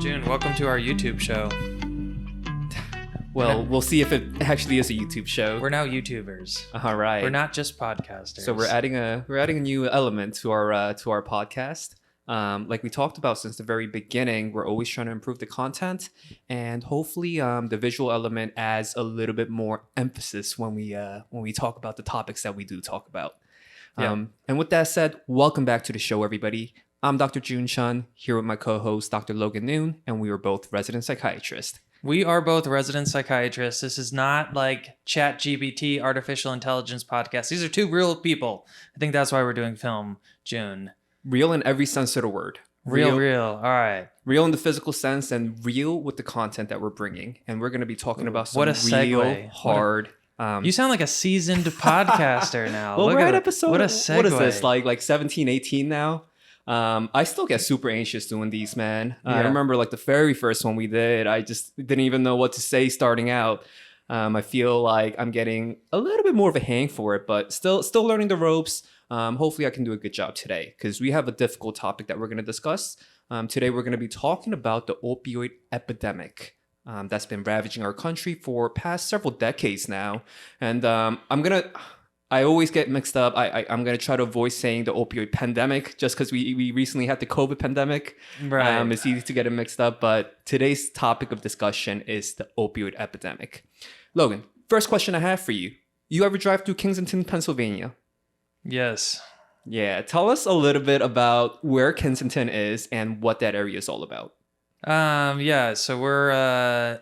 June, welcome to our YouTube show. Well, we'll see if it actually is a YouTube show. We're now YouTubers. All right. We're not just podcasters. So we're adding a new element to our podcast. Like we talked about since the very beginning, we're always trying to improve the content, and hopefully the visual element adds a little bit more emphasis when we talk about the topics that we do talk about. Yeah. And with that said, welcome back to the show, everybody. I'm Dr. Jun Chun, here with my co-host, Dr. Logan Noone, and we are both resident psychiatrists. We are both resident psychiatrists. This is not like ChatGPT, artificial intelligence podcast. These are two real people. I think that's why we're doing film, June. Real in every sense of the word. Real. All right. Real in the physical sense and real with the content that we're bringing. And we're going to be talking about some what a real segue. hard... You sound like a seasoned podcaster now. Well, Look we're at at episode... What a segue. What is this? Like 17, 18 now? I still get super anxious doing these, man. I remember like the very first one we did, I just didn't even know what to say starting out. I feel like I'm getting a little bit more of a hang for it, but still learning the ropes. Hopefully I can do a good job today because we have a difficult topic that we're going to discuss. Today we're going to be talking about the opioid epidemic that's been ravaging our country for past several decades now. And I always get mixed up. I'm going to try to avoid saying the opioid pandemic just because we recently had the COVID pandemic. Right. It's easy to get it mixed up. But today's topic of discussion is the opioid epidemic. Logan, first question I have for you. You ever drive through Kensington, Pennsylvania? Yes. Yeah. Tell us a little bit about where Kensington is and what that area is all about. So we're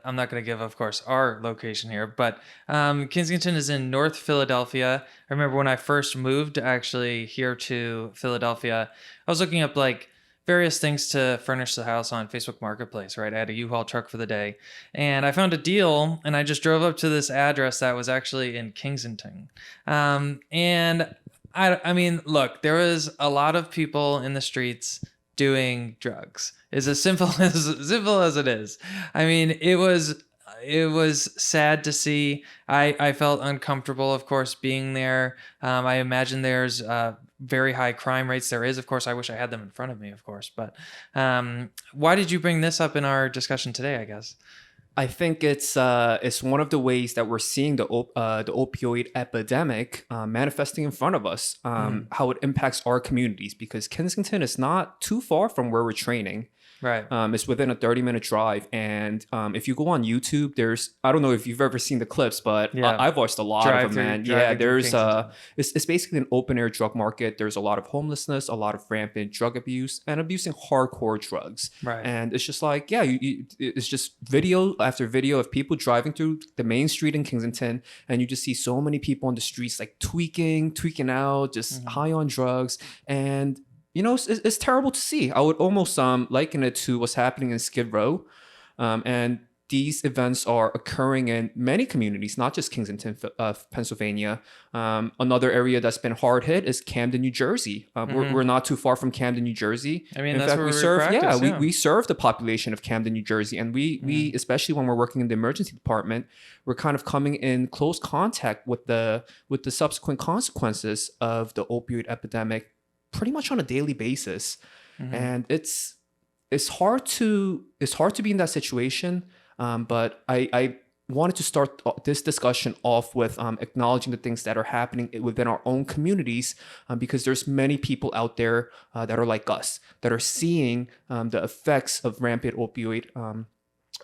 I'm not going to give, of course, our location here, but Kensington is in North Philadelphia. I remember when I first moved actually here to Philadelphia, I was looking up like various things to furnish the house on Facebook Marketplace, right? I had a U-Haul truck for the day, and I found a deal, and I just drove up to this address that was actually in Kensington. And I mean, look, there was a lot of people in the streets doing drugs. Is as simple as it is. I mean, it was sad to see. I felt uncomfortable, of course, being there. I imagine there's very high crime rates. There is, of course. I wish I had them in front of me, of course. But why did you bring this up in our discussion today, I guess? I think it's one of the ways that we're seeing the opioid epidemic manifesting in front of us, how it impacts our communities, because Kensington is not too far from where we're training. Right. It's within a 30-minute drive. And if you go on YouTube, I don't know if you've ever seen the clips, but I've watched a lot of them, man. Yeah, there's it's basically an open-air drug market. There's a lot of homelessness, a lot of rampant drug abuse, and abusing hardcore drugs. Right. And it's just like, it's just video after video of people driving through the main street in Kensington, and you just see so many people on the streets like tweaking out, just high on drugs. And you know, it's terrible to see. I would almost liken it to what's happening in Skid Row. And these events are occurring in many communities, not just Kensington, Pennsylvania. Another area that's been hard hit is Camden, New Jersey. We're not too far from Camden, New Jersey. I mean, in that's fact, where we we serve. practice, We serve the population of Camden, New Jersey, and we especially when we're working in the emergency department, we're kind of coming in close contact with the subsequent consequences of the opioid epidemic pretty much on a daily basis. And it's hard to be in that situation. But I wanted to start this discussion off with acknowledging the things that are happening within our own communities, because there's many people out there that are like us, that are seeing the effects of rampant opioid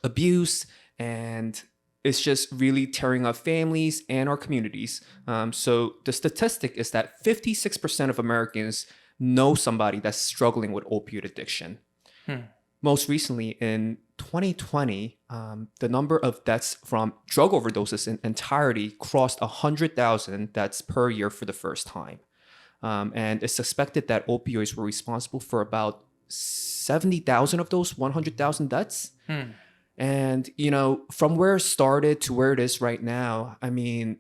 abuse, and it's just really tearing up families and our communities. So the statistic is that 56% of Americans know somebody that's struggling with opioid addiction. Most recently, in 2020, the number of deaths from drug overdoses in entirety crossed 100,000 deaths per year for the first time. And it's suspected that opioids were responsible for about 70,000 of those 100,000 deaths. And, you know, from where it started to where it is right now, I mean,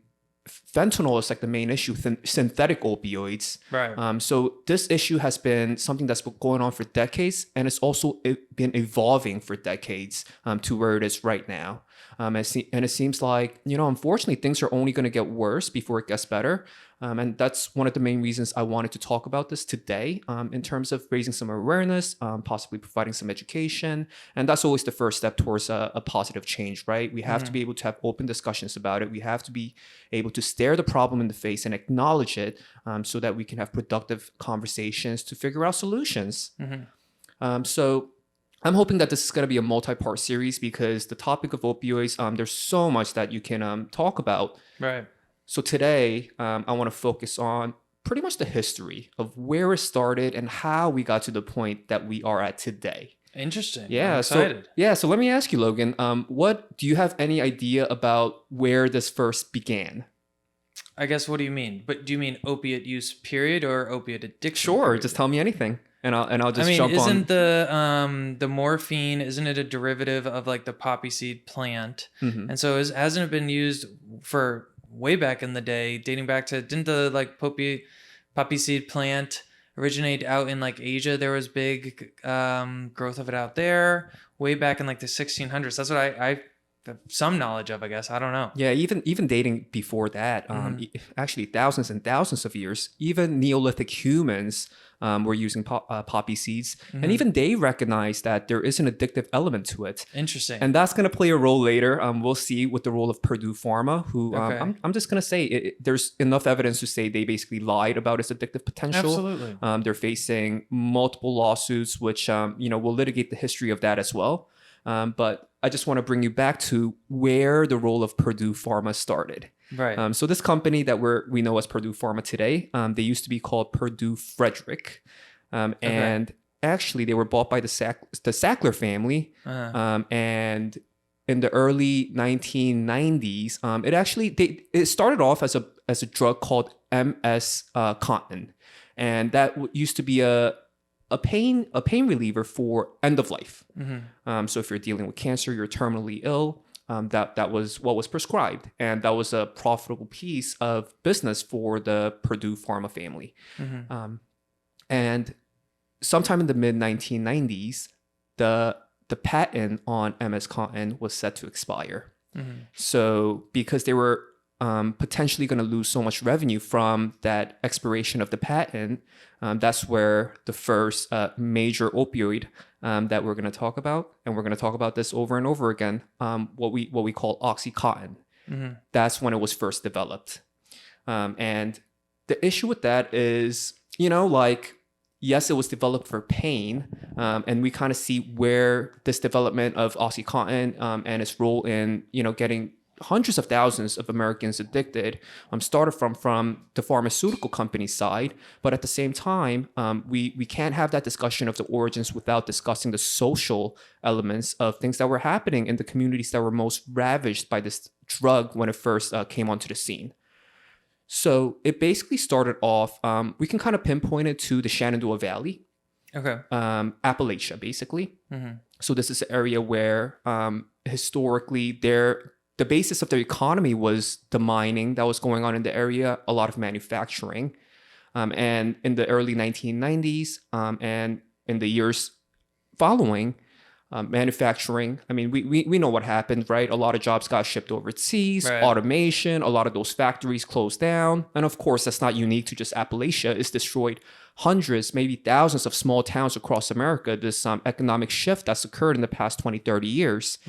fentanyl is like the main issue, synthetic opioids. Right. So this issue has been something that's been going on for decades, and it's also been evolving for decades to where it is right now. And it seems like, unfortunately, things are only going to get worse before it gets better. And that's one of the main reasons I wanted to talk about this today, in terms of raising some awareness, possibly providing some education. And that's always the first step towards a positive change, right? We have to be able to have open discussions about it. We have to be able to stare the problem in the face and acknowledge it, so that we can have productive conversations to figure out solutions. So I'm hoping that this is going to be a multi-part series, because the topic of opioids, there's so much that you can talk about. Right. So today, I want to focus on pretty much the history of where it started and how we got to the point that we are at today. Interesting. Yeah, I'm excited. So let me ask you, Logan, what do you have any idea about where this first began? I guess, what do you mean? But do you mean opiate use period or opiate addiction? Sure, period? just tell me anything, and I'll just jump on. Isn't the morphine, isn't it a derivative of like the poppy seed plant? And so hasn't it been used for way back in the day, dating back to, didn't the like poppy seed plant originate out in like Asia? There was big growth of it out there way back in like the 1600s. That's what I have some knowledge of, I guess. I don't know. Yeah, even dating before that, actually thousands and thousands of years, even Neolithic humans were using poppy seeds, and even they recognized that there is an addictive element to it. Interesting. And that's going to play a role later. We'll see with the role of Perdue Pharma, who I'm just going to say there's enough evidence to say they basically lied about its addictive potential. Absolutely. They're facing multiple lawsuits, which we'll litigate the history of that as well. But I just want to bring you back to where the role of Perdue Pharma started. Right. So this company that we know as Perdue Pharma today, they used to be called Perdue Frederick, and actually they were bought by the Sackler family, and in the early 1990s, it started off as a drug called OxyContin, and that used to be a pain reliever for end of life. So if you're dealing with cancer, you're terminally ill, that was what was prescribed, and that was a profitable piece of business for the Perdue Pharma family. And sometime in the mid 1990s, the patent on OxyContin was set to expire. So because they were potentially going to lose so much revenue from that expiration of the patent, that's where the first major opioid that we're going to talk about, and we're going to talk about this over and over again, what we call OxyContin. That's when it was first developed. And the issue with that is, yes, it was developed for pain, and we kind of see where this development of OxyContin and its role in getting hundreds of thousands of Americans addicted started from the pharmaceutical company side. But at the same time, we can't have that discussion of the origins without discussing the social elements of things that were happening in the communities that were most ravaged by this drug when it first came onto the scene. So it basically started off, we can kind of pinpoint it to the Shenandoah Valley. Appalachia, basically. So this is an area where historically the basis of their economy was the mining that was going on in the area, a lot of manufacturing. And in the early 1990s and in the years following, manufacturing, we know what happened, right? A lot of jobs got shipped overseas, automation, a lot of those factories closed down. And of course, that's not unique to just Appalachia. It's destroyed hundreds, maybe thousands of small towns across America, this economic shift that's occurred in the past 20, 30 years.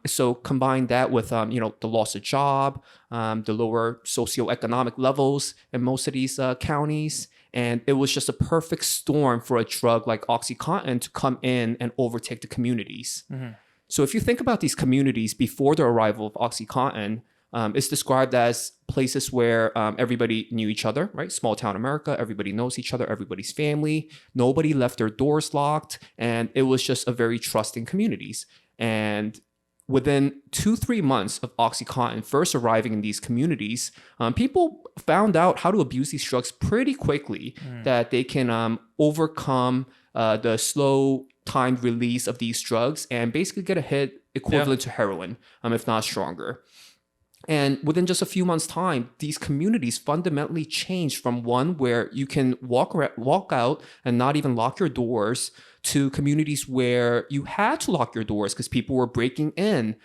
So combine that with, the loss of job, the lower socioeconomic levels in most of these counties. And it was just a perfect storm for a drug like OxyContin to come in and overtake the communities. So if you think about these communities before the arrival of OxyContin, it's described as places where everybody knew each other, right? Small town America, everybody knows each other, everybody's family. Nobody left their doors locked. And it was just a very trusting communities. And within 2-3 months of OxyContin first arriving in these communities, people found out how to abuse these drugs pretty quickly, that they can overcome the slow timed release of these drugs and basically get a hit equivalent to heroin, if not stronger. And within just a few months' time, these communities fundamentally changed from one where you can walk out and not even lock your doors to communities where you had to lock your doors because people were breaking in.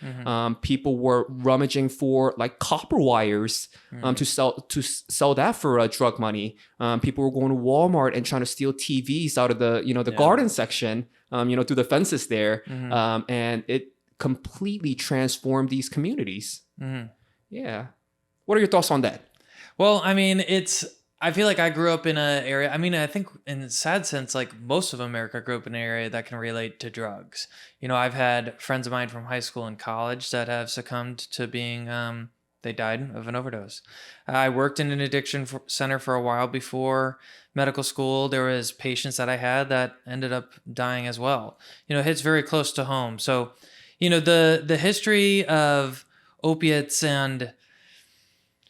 People were rummaging for like copper wires to sell that for drug money. People were going to Walmart and trying to steal TVs out of the garden section, through the fences there, and it completely transformed these communities. Yeah. What are your thoughts on that? Well, I mean, I feel like I grew up in an area. I mean, I think in a sad sense, like most of America grew up in an area that can relate to drugs. I've had friends of mine from high school and college that have succumbed to being, they died of an overdose. I worked in an addiction center for a while before medical school. There was patients that I had that ended up dying as well. It hits very close to home. So, the history of opiates and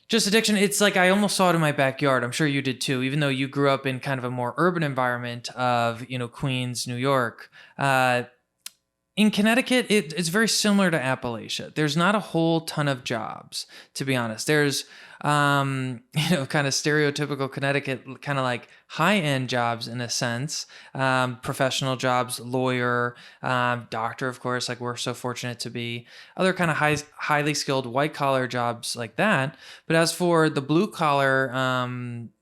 just addiction, it's like I almost saw it in my backyard. I'm sure you did too, even though you grew up in kind of a more urban environment of, Queens, New York. In Connecticut, it's very similar to Appalachia. There's not a whole ton of jobs, to be honest. There's, kind of stereotypical Connecticut, kind of like high-end jobs in a sense, professional jobs, lawyer, doctor, of course, like we're so fortunate to be, other kind of highly skilled white-collar jobs like that. But as for the blue-collar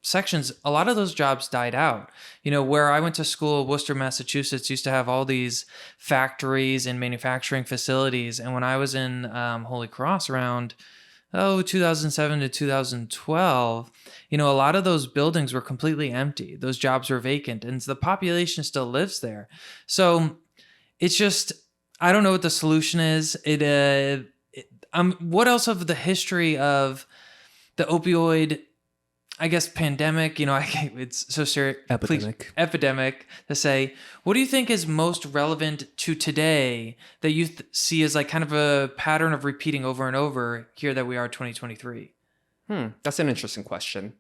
sections, a lot of those jobs died out. Where I went to school, Worcester, Massachusetts, used to have all these factories and manufacturing facilities. And when I was in Holy Cross around 2007 to 2012, a lot of those buildings were completely empty. Those jobs were vacant, and the population still lives there. So it's just, I don't know what the solution is. What else of the history of the opioid, I guess, pandemic, it's so serious. Epidemic to say, what do you think is most relevant to today that you see as like kind of a pattern of repeating over and over here that we are 2023? That's an interesting question.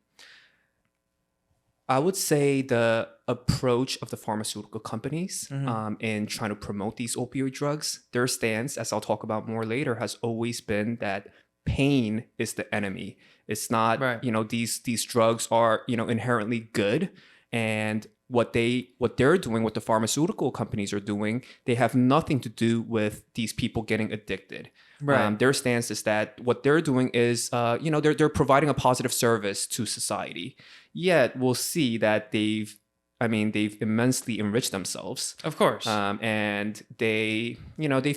I would say the approach of the pharmaceutical companies in trying to promote these opioid drugs, their stance, as I'll talk about more later, has always been that pain is the enemy. It's not, Right. These drugs are, inherently good, and what they're doing, what the pharmaceutical companies are doing, they have nothing to do with these people getting addicted. Right. Their stance is that what they're doing is, they're providing a positive service to society. Yet we'll see that they've immensely enriched themselves. Of course. And they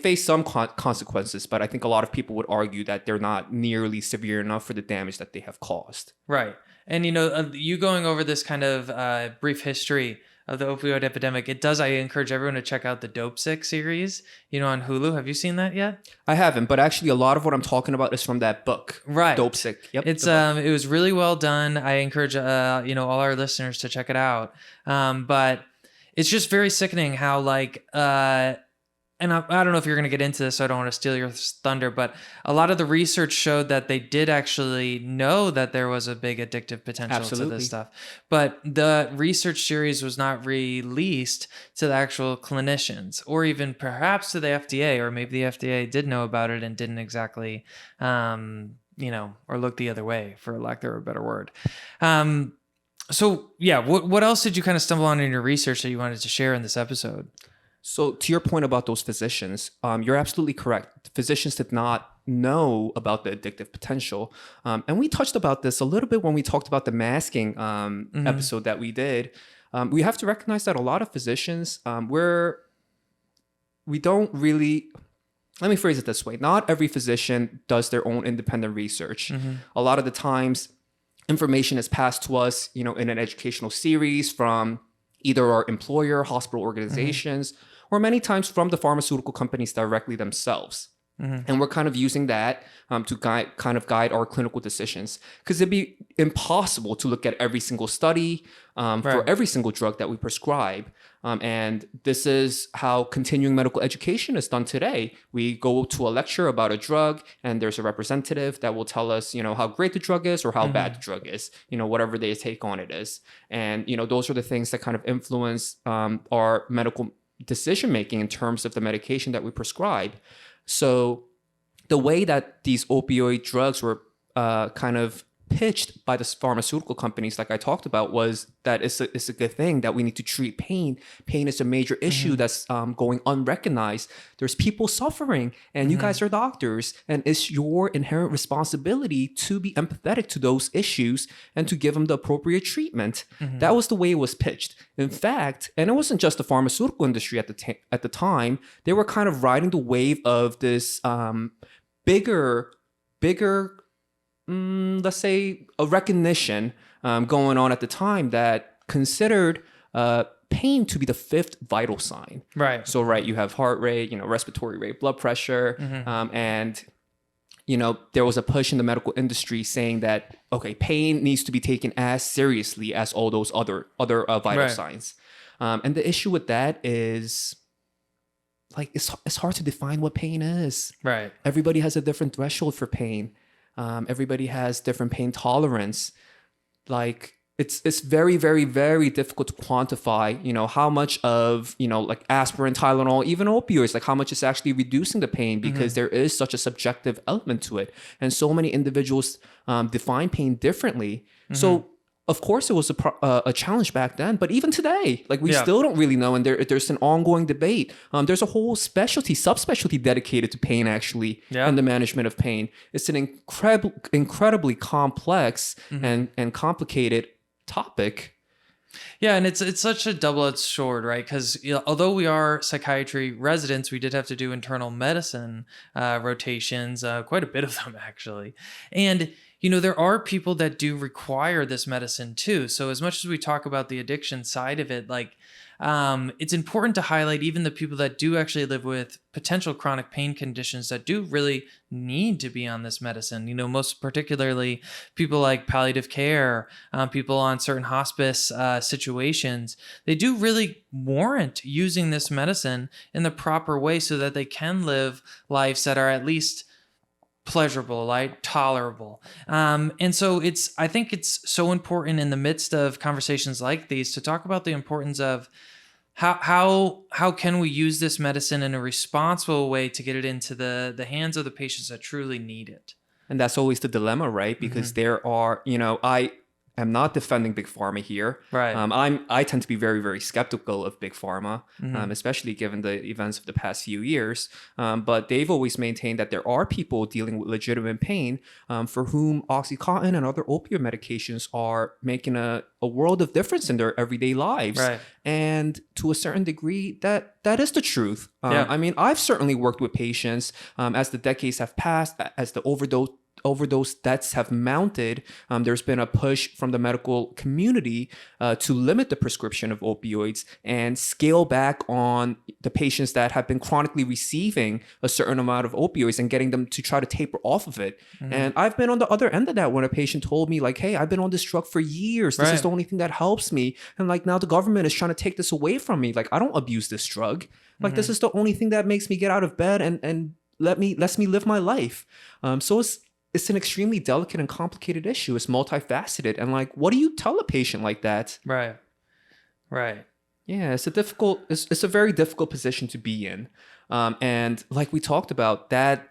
face some consequences, but I think a lot of people would argue that they're not nearly severe enough for the damage that they have caused. Right. And, you going over this kind of brief history of the opioid epidemic, I encourage everyone to check out the Dope Sick series, on Hulu. Have you seen that yet? I haven't, but actually a lot of what I'm talking about is from that book. Right. Dope Sick. Yep. It was really well done. I encourage, all our listeners to check it out. But it's just very sickening how and I don't know if you're going to get into this, so I don't want to steal your thunder, but a lot of the research showed that they did actually know that there was a big addictive potential to this stuff. But the research series was not released to the actual clinicians or even perhaps to the FDA, or maybe the FDA did know about it and didn't exactly, or look the other way, for lack of a better word. So, yeah, what else did you kind of stumble on in your research that you wanted to share in this episode? So to your point about those physicians, you're absolutely correct. The physicians did not know about the addictive potential. And we touched about this a little bit when we talked about the masking episode that we did. We have to recognize that a lot of physicians, we don't really, let me phrase it this way. Not every physician does their own independent research. A lot of the times, information is passed to us, in an educational series from either our employer, hospital organizations, or many times from the pharmaceutical companies directly themselves. And we're kind of using that to guide our clinical decisions, because it'd be impossible to look at every single study for every single drug that we prescribe. And this is how continuing medical education is done today. We go to a lecture about a drug, and there's a representative that will tell us, how great the drug is or how bad the drug is, whatever their take on it is. And, those are the things that kind of influence our medical decision making in terms of the medication that we prescribe. So the way that these opioid drugs were kind of pitched by the pharmaceutical companies, like I talked about, was that it's a good thing that we need to treat pain. Pain is a major issue that's going unrecognized. There's people suffering, and you guys are doctors, and it's your inherent responsibility to be empathetic to those issues and to give them the appropriate treatment. That was the way it was pitched. In fact, and it wasn't just the pharmaceutical industry at the time. They were kind of riding the wave of this bigger let's say a recognition going on at the time that considered pain to be the fifth vital sign. Right. So, right, you have heart rate, respiratory rate, blood pressure, and there was a push in the medical industry saying that, okay, pain needs to be taken as seriously as all those other vital signs. And the issue with that is, like, it's hard to define what pain is. Right. Everybody has a different threshold for pain. Everybody has different pain tolerance. Like, it's very, very, very difficult to quantify, how much of, like aspirin, Tylenol, even opioids, like how much it's actually reducing the pain, because there is such a subjective element to it. And so many individuals define pain differently. So, of course, it was a challenge back then, but even today, like, we still don't really know, and there's an ongoing debate. There's a whole subspecialty dedicated to pain, actually, and the management of pain. It's an incredibly complex and complicated topic. Yeah, and it's such a double-edged sword, right? Because although we are psychiatry residents, we did have to do internal medicine rotations, quite a bit of them, actually, and there are people that do require this medicine too. So as much as we talk about the addiction side of it, like, it's important to highlight even the people that do actually live with potential chronic pain conditions that do really need to be on this medicine. Most particularly people like palliative care, people on certain hospice situations. They do really warrant using this medicine in the proper way so that they can live lives that are at least pleasurable, like tolerable. And so I think it's so important in the midst of conversations like these to talk about the importance of how can we use this medicine in a responsible way to get it into the hands of the patients that truly need it. And that's always the dilemma, right? Because there are, I'm not defending big pharma here. Right. I tend to be very, very skeptical of big pharma, especially given the events of the past few years. But they've always maintained that there are people dealing with legitimate pain for whom OxyContin and other opioid medications are making a world of difference in their everyday lives. Right. And to a certain degree, that is the truth. Yeah. I mean, I've certainly worked with patients as the decades have passed, as the overdose deaths have mounted. There's been a push from the medical community to limit the prescription of opioids and scale back on the patients that have been chronically receiving a certain amount of opioids and getting them to try to taper off of it. And I've been on the other end of that when a patient told me, like, hey, I've been on this drug for years. This is the only thing that helps me. And like, now the government is trying to take this away from me. Like, I don't abuse this drug. Like, this is the only thing that makes me get out of bed and lets me live my life. So it's an extremely delicate and complicated issue. It's multifaceted. And like, what do you tell a patient like that? Right. Yeah, it's a very difficult position to be in. And like we talked about, that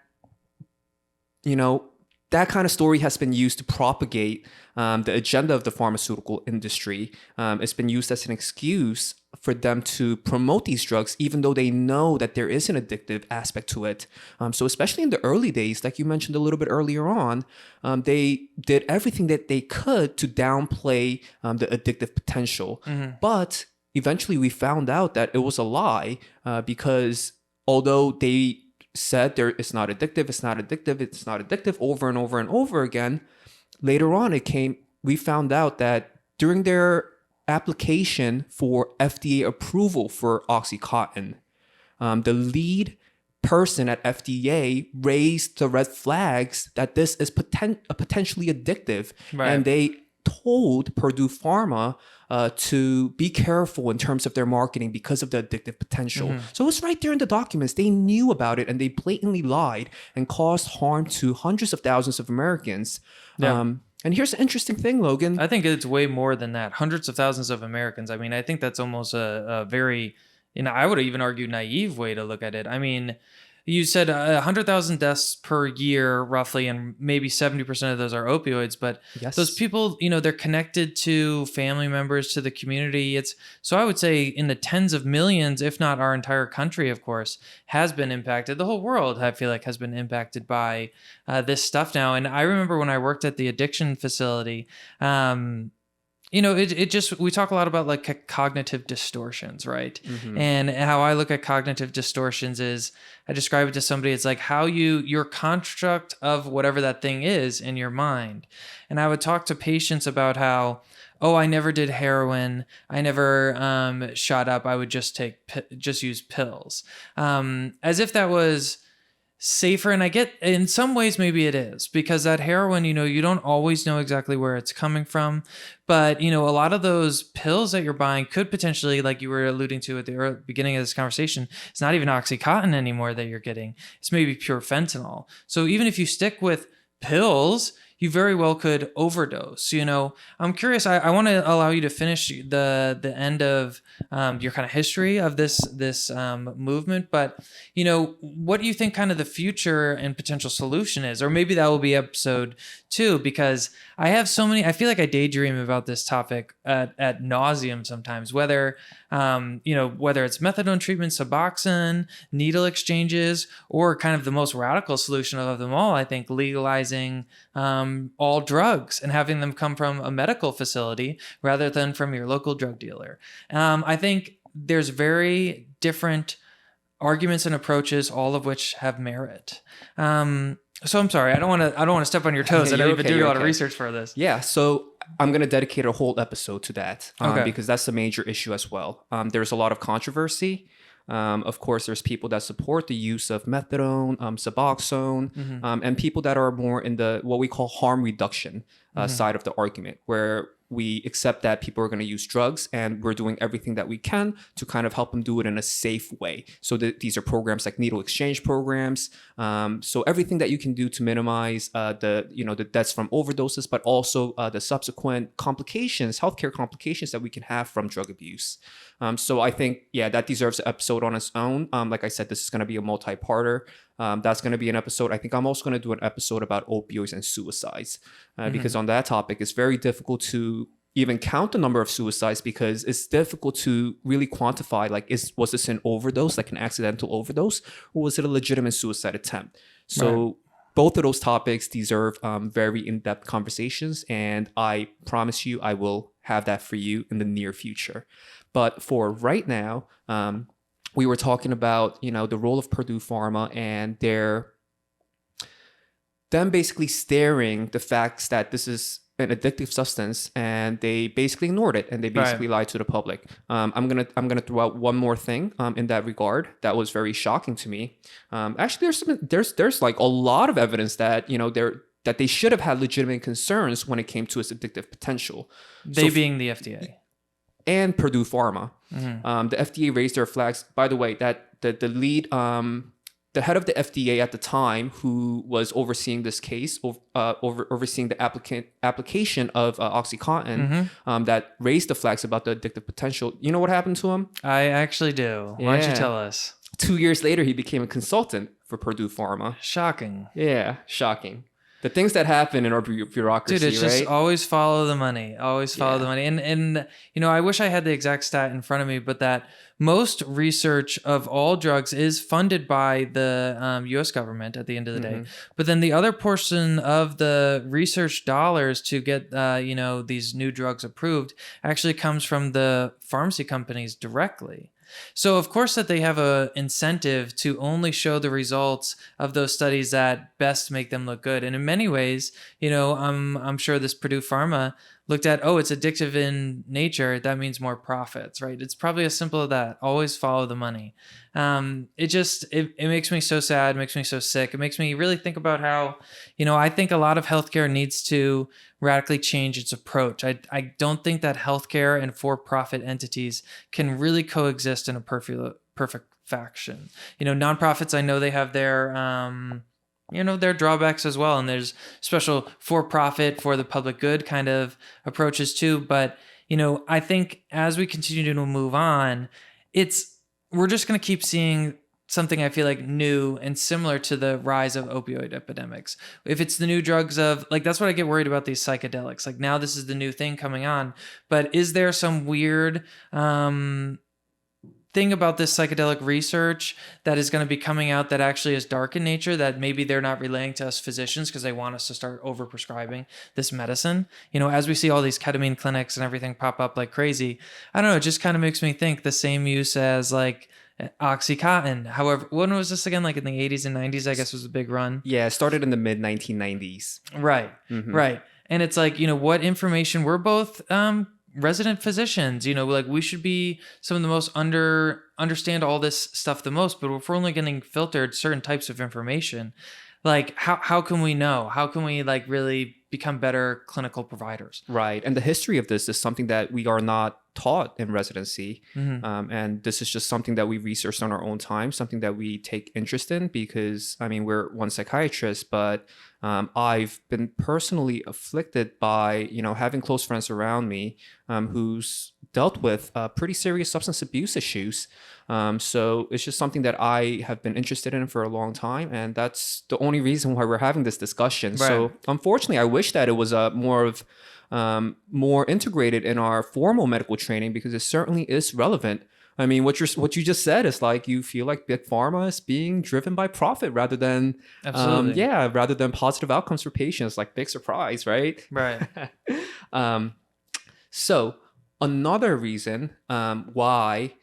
kind of story has been used to propagate the agenda of the pharmaceutical industry. It's been used as an excuse for them to promote these drugs, even though they know that there is an addictive aspect to it. So especially in the early days, like you mentioned a little bit earlier on, they did everything that they could to downplay the addictive potential. But eventually we found out that it was a lie, because although they said it's not addictive over and over and over again, later on we found out that during their application for FDA approval for OxyContin, the lead person at FDA raised the red flags that this is potentially addictive. Right. And they told Perdue Pharma to be careful in terms of their marketing because of the addictive potential. So it was right there in the documents. They knew about it and they blatantly lied and caused harm to hundreds of thousands of Americans. Yeah. And here's the interesting thing, Logan. I think it's way more than that. Hundreds of thousands of Americans. I mean, I think that's almost a very, I would even argue naive way to look at it. I mean, You said 100,000 deaths per year, roughly, and maybe 70% of those are opioids. But those Yes. people, they're connected to family members, to the community. So I would say in the tens of millions, if not our entire country, of course, has been impacted. The whole world, I feel like, has been impacted by this stuff now. And I remember when I worked at the addiction facility. It just, we talk a lot about like cognitive distortions, right? Mm-hmm. And how I look at cognitive distortions is I describe it to somebody, it's like how your construct of whatever that thing is in your mind. And I would talk to patients about how, oh, I never did heroin, I never shot up, I would just just use pills, as if that was safer. And I get, in some ways maybe it is, because that heroin, you don't always know exactly where it's coming from. But a lot of those pills that you're buying could potentially, like you were alluding to at the beginning of this conversation, it's not even OxyContin anymore that you're getting, it's maybe pure fentanyl. So even if you stick with pills, you very well could overdose. I'm curious. I want to allow you to finish the end of your kind of history of this movement. But what do you think kind of the future and potential solution is? Or maybe that will be episode 2, because I have so many. I feel like I daydream about this topic at nauseum sometimes. Whether whether it's methadone treatment, Suboxone, needle exchanges, or kind of the most radical solution of them all, I think legalizing all drugs and having them come from a medical facility rather than from your local drug dealer. I think there's very different arguments and approaches, all of which have merit. So I'm sorry, I don't want to step on your toes. I know you've been doing a lot of research for this. Yeah, so I'm going to dedicate a whole episode to that Okay. because that's a major issue as well. There's a lot of controversy. Of course, there's people that support the use of methadone, Suboxone, and people that are more in the what we call harm reduction side of the argument, where we accept that people are going to use drugs and we're doing everything that we can to kind of help them do it in a safe way. So these are programs like needle exchange programs. So everything that you can do to minimize the deaths from overdoses, but also the subsequent complications, healthcare complications that we can have from drug abuse. So I think, that deserves an episode on its own. Like I said, this is going to be a multi-parter. That's going to be an episode. I think I'm also going to do an episode about opioids and suicides because on that topic, it's very difficult to even count the number of suicides because it's difficult to really quantify, like, was this an overdose, like an accidental overdose, or was it a legitimate suicide attempt? So both of those topics deserve very in-depth conversations, and I promise you I will have that for you in the near future. But for right now, we were talking about, the role of Perdue Pharma and them basically staring the facts that this is an addictive substance, and they basically ignored it and they basically lied to the public. I'm gonna throw out one more thing in that regard that was very shocking to me. Actually, there's like a lot of evidence that that they should have had legitimate concerns when it came to its addictive potential. They being the FDA. And Perdue Pharma. The FDA raised their flags. By the way, that the lead, the head of the FDA at the time, who was overseeing this case, overseeing the application of OxyContin, that raised the flags about the addictive potential. You know what happened to him? I actually do. Why don't you tell us? 2 years later, he became a consultant for Perdue Pharma. Shocking. Yeah, shocking. The things that happen in our bureaucracy, dude, it's just always follow the money. Always follow the money. And I wish I had the exact stat in front of me, but that most research of all drugs is funded by the U.S. government at the end of the day. But then the other portion of the research dollars to get these new drugs approved actually comes from the pharmacy companies directly. So of course that they have a incentive to only show the results of those studies that best make them look good. And in many ways, I'm sure this Purdue Pharma looked at, it's addictive in nature. That means more profits, right? It's probably as simple as that. Always follow the money. It makes me so sad. It makes me so sick. It makes me really think about how, I think a lot of healthcare needs to radically change its approach. I don't think that healthcare and for-profit entities can really coexist in a perfect fashion. Nonprofits, I know they have their their drawbacks as well. And there's special for-profit for the public good kind of approaches too. But, I think as we continue to move on, we're just going to keep seeing something I feel like new and similar to the rise of opioid epidemics. If it's the new drugs of like, that's what I get worried about these psychedelics. Like now this is the new thing coming on, but is there some weird thing about this psychedelic research that is going to be coming out that actually is dark in nature, that maybe they're not relaying to us physicians because they want us to start over prescribing this medicine? You know, as we see all these ketamine clinics and everything pop up like crazy, I don't know, it just kind of makes me think the same use as like OxyContin. However, when was this again? Like in the 80s and 90s, I guess was a big run. Yeah, it started in the mid 1990s. Right. Right. And it's like, you know, what information we're both resident physicians, you know, like we should be some of the most understand all this stuff the most, but if we're only getting filtered certain types of information, like how can we know? How can we like really become better clinical providers? Right. And the history of this is something that we are not taught in residency. And this is just something that we researched on our own time, something that we take interest in because, I mean, we're one psychiatrist, but I've been personally afflicted by, you know, having close friends around me who's dealt with pretty serious substance abuse issues. So it's just something that I have been interested in for a long time. And that's the only reason why we're having this discussion. Right. So unfortunately, I wish that it was more integrated in our formal medical training because it certainly is relevant. I mean, what you just said is like you feel like big pharma is being driven by profit rather than rather than positive outcomes for patients. Like big surprise, right? Right. So another reason why.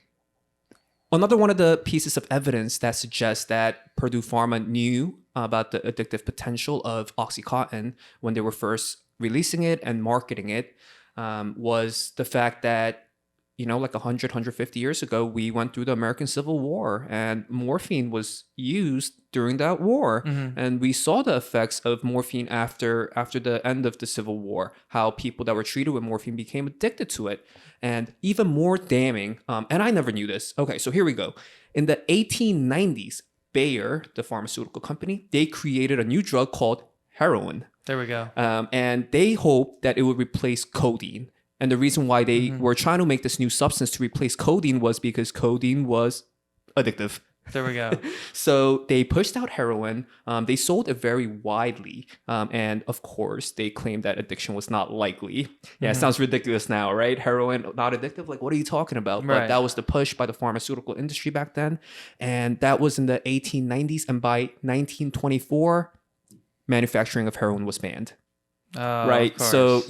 Another one of the pieces of evidence that suggests that Perdue Pharma knew about the addictive potential of OxyContin when they were first releasing it and marketing it was the fact that, you know, like 150 years ago, we went through the American Civil War and morphine was used during that war. And we saw the effects of morphine after the end of the Civil War, how people that were treated with morphine became addicted to it. And even more damning, and I never knew this. Okay, so here we go. In the 1890s, Bayer, the pharmaceutical company, they created a new drug called heroin. There we go. And they hoped that it would replace codeine. And the reason why they were trying to make this new substance to replace codeine was because codeine was addictive. There we go. So they pushed out heroin. They sold it very widely. And of course, they claimed that addiction was not likely. Yeah, it sounds ridiculous now, right? Heroin, not addictive? Like, what are you talking about? Right. But that was the push by the pharmaceutical industry back then. And that was in the 1890s. And by 1924, manufacturing of heroin was banned. Right. So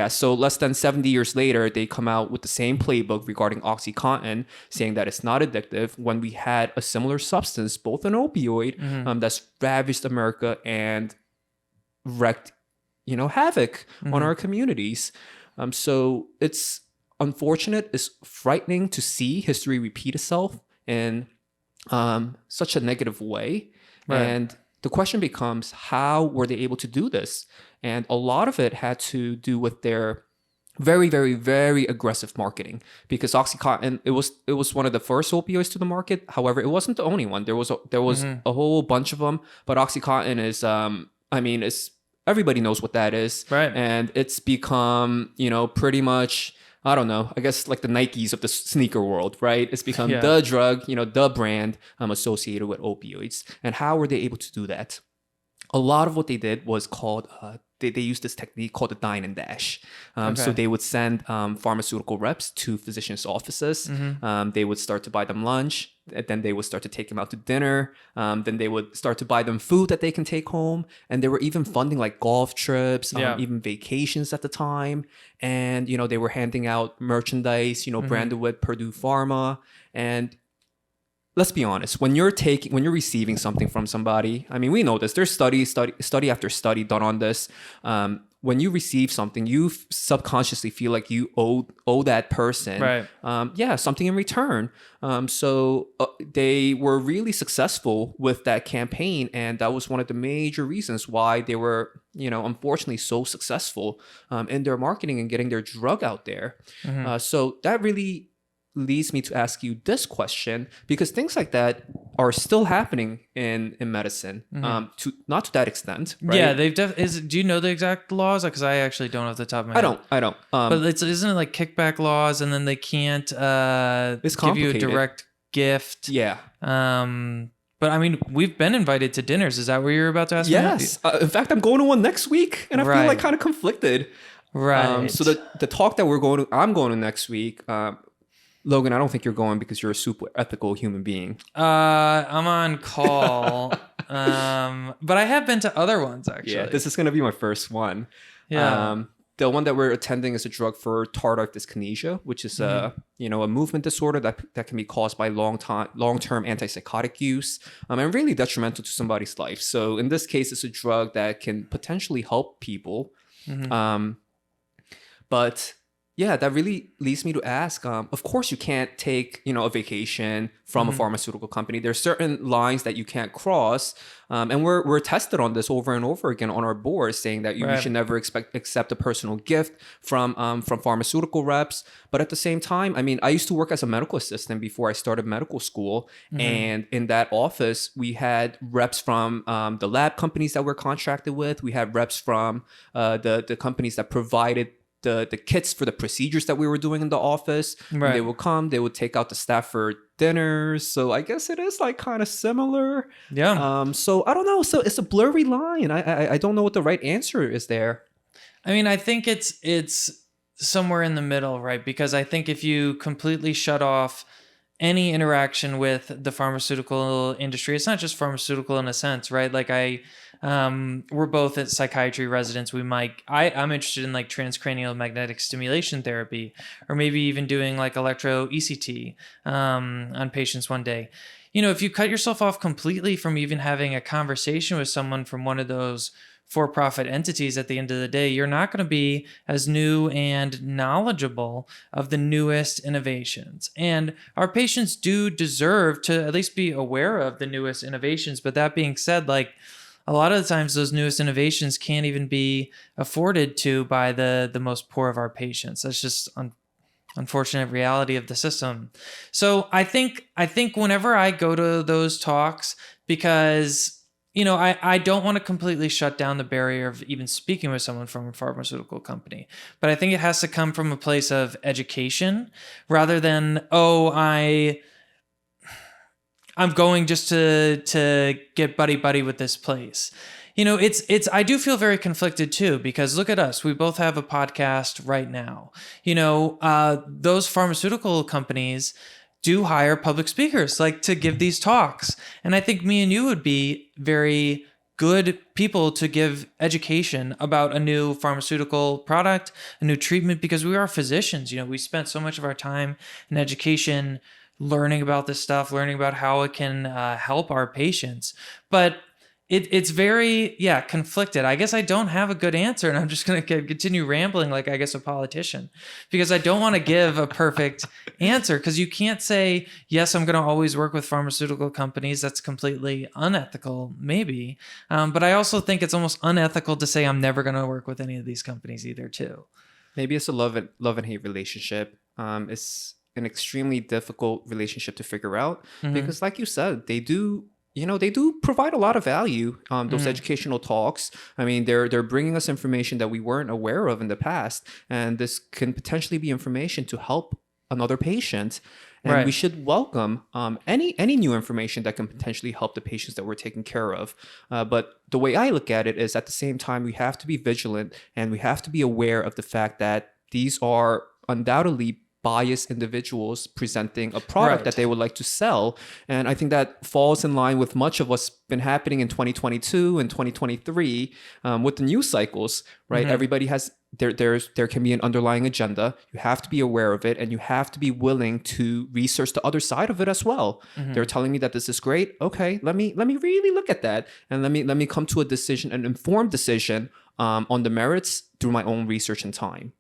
So less than 70 years later, they come out with the same playbook regarding OxyContin, saying that it's not addictive when we had a similar substance, both an opioid, that's ravaged America and wreaked, you know, havoc on our communities. So it's unfortunate, it's frightening to see history repeat itself in such a negative way. Right. And the question becomes, how were they able to do this? And a lot of it had to do with their very, very, very aggressive marketing, because OxyContin, it was one of the first opioids to the market. However, it wasn't the only one. There was a whole bunch of them, but OxyContin is, it's everybody knows what that is, right? And it's become, you know, pretty much, I don't know, I guess like the Nikes of the sneaker world, right? It's become the drug, you know, the brand associated with opioids. And how were they able to do that? A lot of what they did was called, they used this technique called the dine and dash. So they would send pharmaceutical reps to physicians' offices. They would start to buy them lunch. And then they would start to take them out to dinner. Then they would start to buy them food that they can take home. And they were even funding like golf trips, even vacations at the time. And, you know, they were handing out merchandise, you know, branded with Perdue Pharma. And let's be honest, when you're receiving something from somebody, I mean, we know this. There's study after study done on this. When you receive something, you subconsciously feel like you owe that person, right? Something in return. So they were really successful with that campaign, and that was one of the major reasons why they were, you know, unfortunately so successful in their marketing and getting their drug out there. So that really leads me to ask you this question, because things like that are still happening in medicine, not to that extent, right? Yeah, do you know the exact laws? Because I actually don't off the top of my head. I don't. But isn't it like kickback laws, and then they can't give you a direct gift. Yeah. But I mean, we've been invited to dinners. Is that what you're about to ask me? Yes. In fact, I'm going to one next week, and I feel like kind of conflicted. Right. So the talk that I'm going to next week, Logan, I don't think you're going because you're a super ethical human being. I'm on call. But I have been to other ones actually. Yeah, this is going to be my first one. Yeah. The one that we're attending is a drug for tardive dyskinesia, which is a movement disorder that can be caused by long-term antipsychotic use, and really detrimental to somebody's life. So in this case, it's a drug that can potentially help people. But yeah, that really leads me to ask, of course you can't take, a vacation from a pharmaceutical company. There's certain lines that you can't cross. And we're tested on this over and over again on our board, saying that you should never accept a personal gift from pharmaceutical reps. But at the same time, I mean, I used to work as a medical assistant before I started medical school. And in that office, we had reps from the lab companies that we're contracted with. We had reps from the companies that provided the kits for the procedures that we were doing in the office. Right. They would come, they would take out the staff for dinners. So I guess it is like kind of similar. Yeah. So I don't know. So it's a blurry line. I don't know what the right answer is there. I mean, I think it's somewhere in the middle, right? Because I think if you completely shut off any interaction with the pharmaceutical industry, it's not just pharmaceutical in a sense, right? Like we're both at psychiatry residents. I'm interested in like transcranial magnetic stimulation therapy, or maybe even doing like electro ECT on patients one day. If you cut yourself off completely from even having a conversation with someone from one of those for-profit entities, at the end of the day, you're not going to be as new and knowledgeable of the newest innovations. And our patients do deserve to at least be aware of the newest innovations. But that being said, like a lot of the times those newest innovations can't even be afforded to by the most poor of our patients. That's just unfortunate reality of the system. So I think whenever I go to those talks, because I don't want to completely shut down the barrier of even speaking with someone from a pharmaceutical company, but I think it has to come from a place of education rather than, I'm going just to get buddy with this place. I do feel very conflicted too, because look at us. We both have a podcast right now. Those pharmaceutical companies do hire public speakers like to give these talks. And I think me and you would be very good people to give education about a new pharmaceutical product, a new treatment, because we are physicians. We spent so much of our time in education learning about this stuff, learning about how it can help our patients. But it's very, conflicted. I guess I don't have a good answer, and I'm just going to continue rambling like, I guess, a politician, because I don't want to give a perfect answer, because you can't say, yes, I'm going to always work with pharmaceutical companies. That's completely unethical, maybe. But I also think it's almost unethical to say I'm never going to work with any of these companies either, too. Maybe it's a love and hate relationship. It's an extremely difficult relationship to figure out, because like you said, they do provide a lot of value. Those educational talks. I mean, they're bringing us information that we weren't aware of in the past, and this can potentially be information to help another patient. And we should welcome any new information that can potentially help the patients that we're taking care of. But the way I look at it is, at the same time, we have to be vigilant, and we have to be aware of the fact that these are undoubtedly biased individuals presenting a product that they would like to sell. And I think that falls in line with much of what's been happening in 2022 and 2023 with the news cycles, right? Everybody has, there can be an underlying agenda. You have to be aware of it, and you have to be willing to research the other side of it as well. They're telling me that this is great. Okay, let me really look at that, and let me come to a decision, an informed decision on the merits through my own research and time.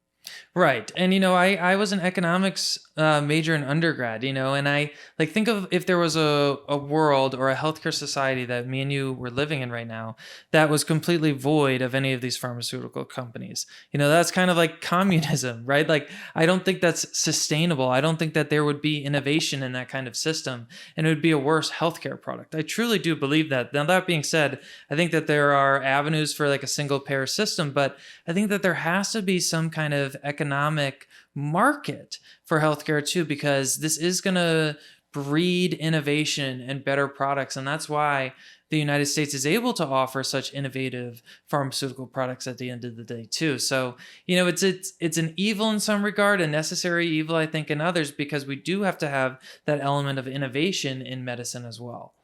Right. And, I was an economics major in undergrad, and I think of if there was a world or a healthcare society that me and you were living in right now that was completely void of any of these pharmaceutical companies. That's kind of like communism, right? Like, I don't think that's sustainable. I don't think that there would be innovation in that kind of system, and it would be a worse healthcare product. I truly do believe that. Now, that being said, I think that there are avenues for like a single payer system, but I think that there has to be some kind of economic market for healthcare too, because this is going to breed innovation and better products. And that's why the United States is able to offer such innovative pharmaceutical products at the end of the day too. So, it's an evil in some regard, a necessary evil, I think, in others, because we do have to have that element of innovation in medicine as well.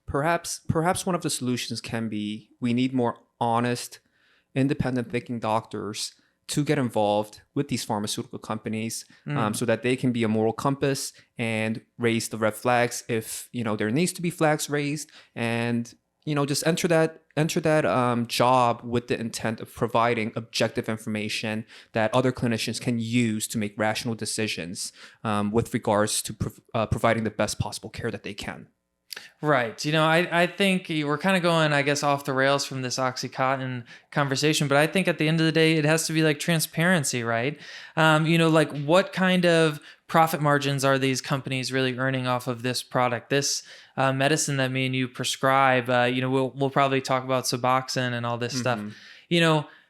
Perhaps one of the solutions can be we need more honest, independent thinking doctors to get involved with these pharmaceutical companies, so that they can be a moral compass and raise the red flags if there needs to be flags raised, and just enter that job with the intent of providing objective information that other clinicians can use to make rational decisions with regards to providing the best possible care that they can. Right. I think we're kind of going, I guess, off the rails from this OxyContin conversation, but I think at the end of the day, it has to be like transparency, right? Like what kind of profit margins are these companies really earning off of this product, this medicine that me and you prescribe? We'll probably talk about Suboxone and all this stuff.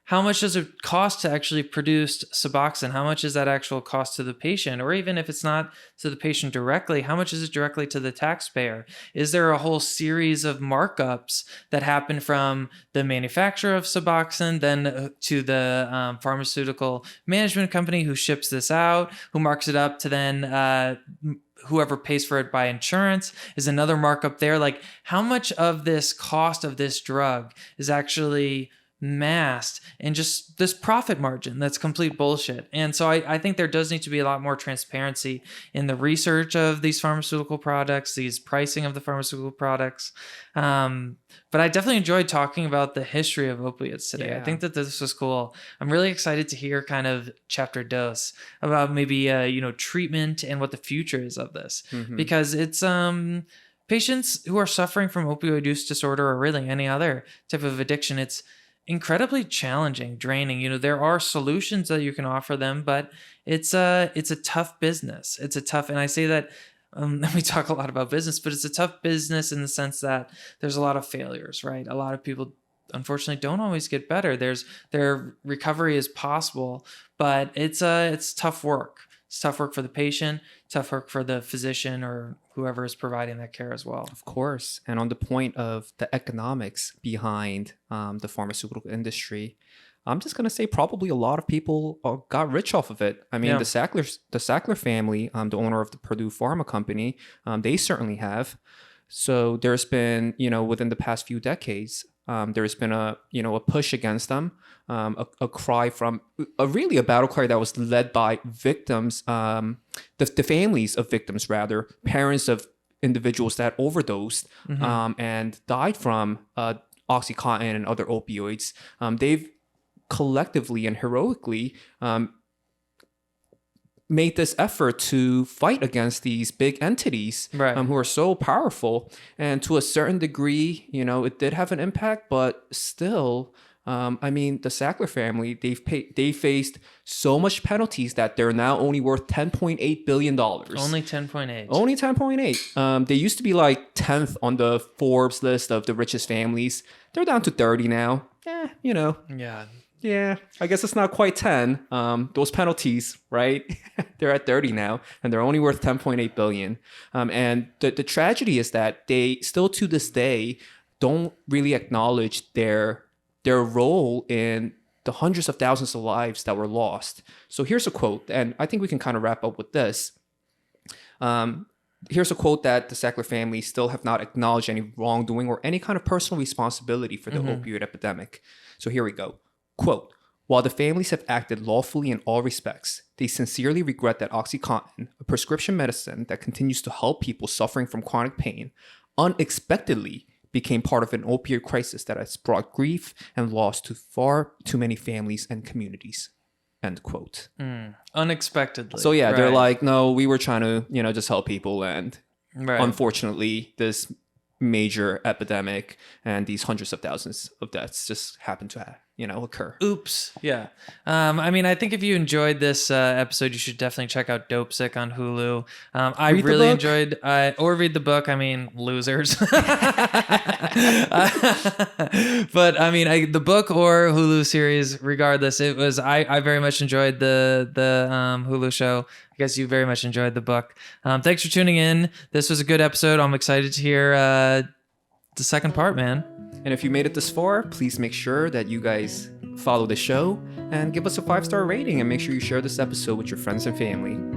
How much does it cost to actually produce Suboxone? How much is that actual cost to the patient? Or even if it's not to the patient directly, how much is it directly to the taxpayer? Is there a whole series of markups that happen from the manufacturer of Suboxone, then to the pharmaceutical management company who ships this out, who marks it up to then whoever pays for it by insurance is another markup there? Like, how much of this cost of this drug is actually masked and just this profit margin that's complete bullshit? And so I think there does need to be a lot more transparency in the research of these pharmaceutical products, these pricing of the pharmaceutical products. But I definitely enjoyed talking about the history of opiates today. Yeah. I think that this was cool. I'm really excited to hear kind of chapter dose about maybe treatment and what the future is of this, because it's patients who are suffering from opioid use disorder or really any other type of addiction. It's incredibly challenging, draining. There are solutions that you can offer them, but it's a tough business. And I say that we talk a lot about business, but it's a tough business in the sense that there's a lot of failures, right? A lot of people unfortunately don't always get better. Their recovery is possible, but it's tough work. It's tough work for the patient, tough work for the physician or whoever is providing that care as well. Of course. And on the point of the economics behind the pharmaceutical industry, I'm just going to say probably a lot of people got rich off of it. I mean, Yeah. the Sackler family, the owner of the Perdue Pharma company, they certainly have. So there's been, within the past few decades, there's been a push against them, a cry from a battle cry that was led by victims, the families of victims, rather, parents of individuals that overdosed and died from OxyContin and other opioids. They've collectively and heroically made this effort to fight against these big entities, Right. Who are so powerful. And to a certain degree, it did have an impact, but still, the Sackler family, they faced so much penalties that they're now only worth $10.8 billion. Only 10.8. Only 10.8. They used to be like 10th on the Forbes list of the richest families. They're down to 30 now. Yeah. Yeah, I guess it's not quite 10. Those penalties, right? They're at 30 now, and they're only worth 10.8 billion. And the tragedy is that they still to this day don't really acknowledge their role in the hundreds of thousands of lives that were lost. So here's a quote, and I think we can kind of wrap up with this. Here's a quote that the Sackler family still have not acknowledged any wrongdoing or any kind of personal responsibility for the opioid epidemic. So here we go. Quote, while the families have acted lawfully in all respects, they sincerely regret that OxyContin, a prescription medicine that continues to help people suffering from chronic pain, unexpectedly became part of an opioid crisis that has brought grief and loss to far too many families and communities. End quote. Unexpectedly. So yeah, they're Right. like, no, we were trying to, just help people. And Right. unfortunately, this major epidemic and these hundreds of thousands of deaths just happened to occur. Oops. Yeah. I mean, I think if you enjoyed this episode, you should definitely check out Dope Sick on Hulu. I Read the really book. enjoyed, or read the book. I mean, losers. But I mean, the book or Hulu series, regardless, I very much enjoyed the Hulu show. I guess you very much enjoyed the book. Thanks for tuning in. This was a good episode. I'm excited to hear the second part, man. And if you made it this far, please make sure that you guys follow the show and give us a 5-star rating, and make sure you share this episode with your friends and family.